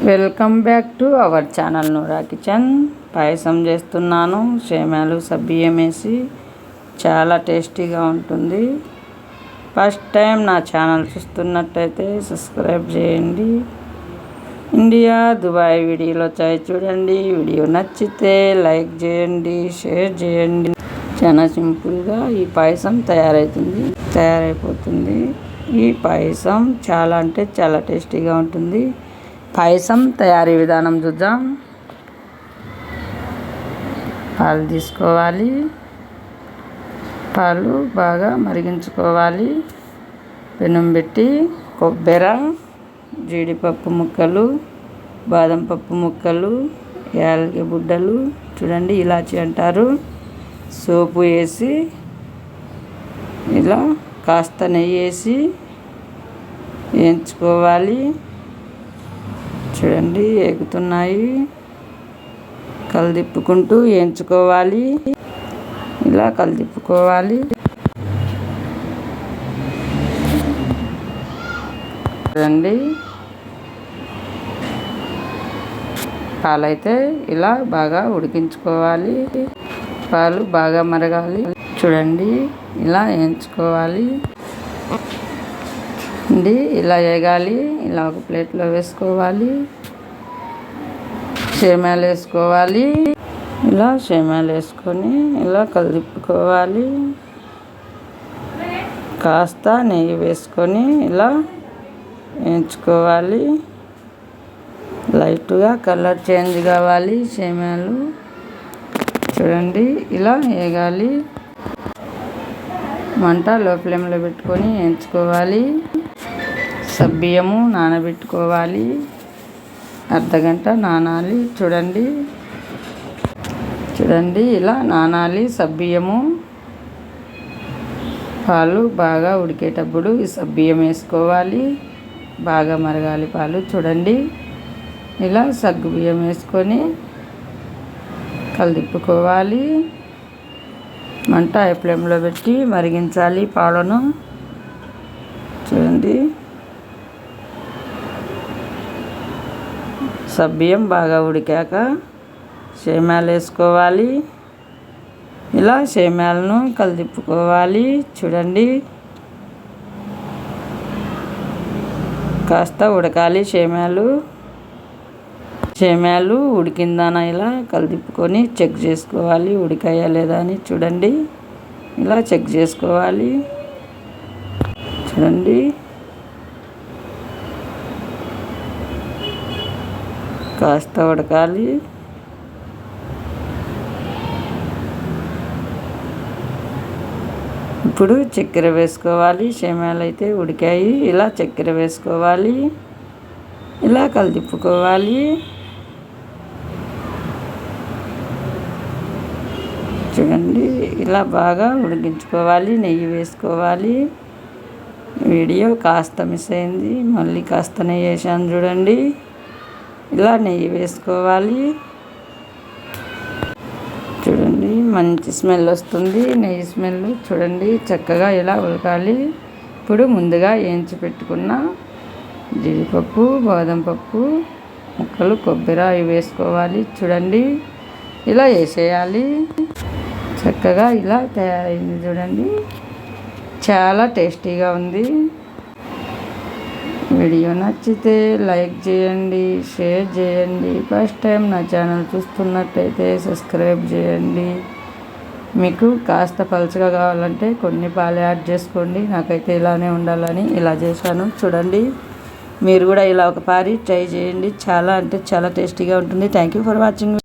Welcome back to our channel Noora kitchen. Payasam చేస్తున్నాను, సేమ్యాలు సబ్బియ్యం వేసి. చాలా టేస్టీగా ఉంటుంది. ఫస్ట్ టైం నా ఛానల్ చూస్తున్నట్టయితే సబ్స్క్రైబ్ చేయండి. ఇండియా దుబాయ్ వీడియోలో చూడండి. వీడియో నచ్చితే లైక్ చేయండి, షేర్ చేయండి. చాలా సింపుల్గా ఈ పాయసం తయారైపోతుంది. ఈ పాయసం చాలా అంటే చాలా టేస్టీగా ఉంటుంది. పాయసం తయారీ విధానం చూద్దాం. పాలు తీసుకోవాలి. పాలు బాగా మరిగించుకోవాలి. పెనం పెట్టి కొబ్బరి, జీడిపప్పు ముక్కలు, బాదం పప్పు ముక్కలు, యాలకి బుడ్డలు, చూడండి ఇలాచి అంటారు, సోపు వేసి ఇలా కాస్త నెయ్యి వేసి వేయించుకోవాలి. చూడండి ఎగుతున్నాయి. కలిదిప్పుకుంటూ వేయించుకోవాలి. ఇలా కలిదిప్పుకోవాలి. చూడండి పాలైతే ఇలా బాగా ఉడికించుకోవాలి. పాలు బాగా మరగాలి. చూడండి ఇలా వేయించుకోవాలి. ఇలా వేగాలి. ఇలా ఒక ప్లేట్లో వేసుకోవాలి. సేమ్యాలు వేసుకోవాలి. ఇలా సేమ్యాలు వేసుకొని ఇలా కలిపుకోవాలి. కాస్త నెయ్యి వేసుకొని ఇలా వేయించుకోవాలి. లైట్గా కలర్ చేంజ్ కావాలి సేమ్యాలు. చూడండి ఇలా వేగాలి. మంట లో ఫ్లేమ్లో పెట్టుకొని వేయించుకోవాలి. సబ్బియ్యము నానబెట్టుకోవాలి. అర్ధగంట నానాలి. చూడండి ఇలా నానాలి సబ్బియ్యము. పాలు బాగా ఉడికేటప్పుడు ఈ సబ్బియ్యం వేసుకోవాలి. బాగా మరగాలి పాలు. చూడండి ఇలా సగ్గుబియ్యం వేసుకొని కలిదిప్పుకోవాలి. మంట హై ఫ్లేమ్లో పెట్టి మరిగించాలి పాలను. చూడండి సబ్బియ్యం బాగా ఉడికాక సేమ్యాలు వేసుకోవాలి. ఇలా సేమ్యాలను కలిదిప్పుకోవాలి. చూడండి కాస్త ఉడకాలి సేమ్యాలు ఉడికిందానా ఇలా కలిదిప్పుకొని చెక్ చేసుకోవాలి ఉడికాయా లేదా అని. చూడండి ఇలా చెక్ చేసుకోవాలి. చూడండి కాస్త ఉడకాలి. ఇప్పుడు చక్కెర వేసుకోవాలి. సేమ్యాలు అయితే ఉడికాయి. ఇలా చక్కెర వేసుకోవాలి. ఇలా కలిదిప్పుకోవాలి. చూడండి ఇలా బాగా ఉడికించుకోవాలి. నెయ్యి వేసుకోవాలి. వీడియో కాస్త మిస్ అయింది, మళ్ళీ కాస్త నెయ్యి వేసాను. చూడండి ఇలా నెయ్యి వేసుకోవాలి. చూడండి మంచి స్మెల్ వస్తుంది, నెయ్యి స్మెల్. చూడండి చక్కగా ఇలా ఉడకాలి. ఇప్పుడు ముందుగా వేయించి పెట్టుకున్న జీడిపప్పు, బాదం పప్పు ముక్కలు, కొబ్బరి అవి వేసుకోవాలి. చూడండి ఇలా వేసేయాలి. చక్కగా ఇలా తయారైంది. చూడండి చాలా టేస్టీగా ఉంది. వీడియో నచ్చితే లైక్ చేయండి, షేర్ చేయండి. ఫస్ట్ టైం నా ఛానల్ చూస్తున్నట్టయితే సబ్స్క్రైబ్ చేయండి. మీకు కాస్త పలుచగా కావాలంటే కొన్ని పాలు యాడ్ చేసుకోండి. నాకైతే ఇలానే ఉండాలని ఇలా చేశాను. చూడండి మీరు కూడా ఇలా ఒకసారి ట్రై చేయండి. చాలా అంటే చాలా టేస్టీగా ఉంటుంది. Thank you for watching.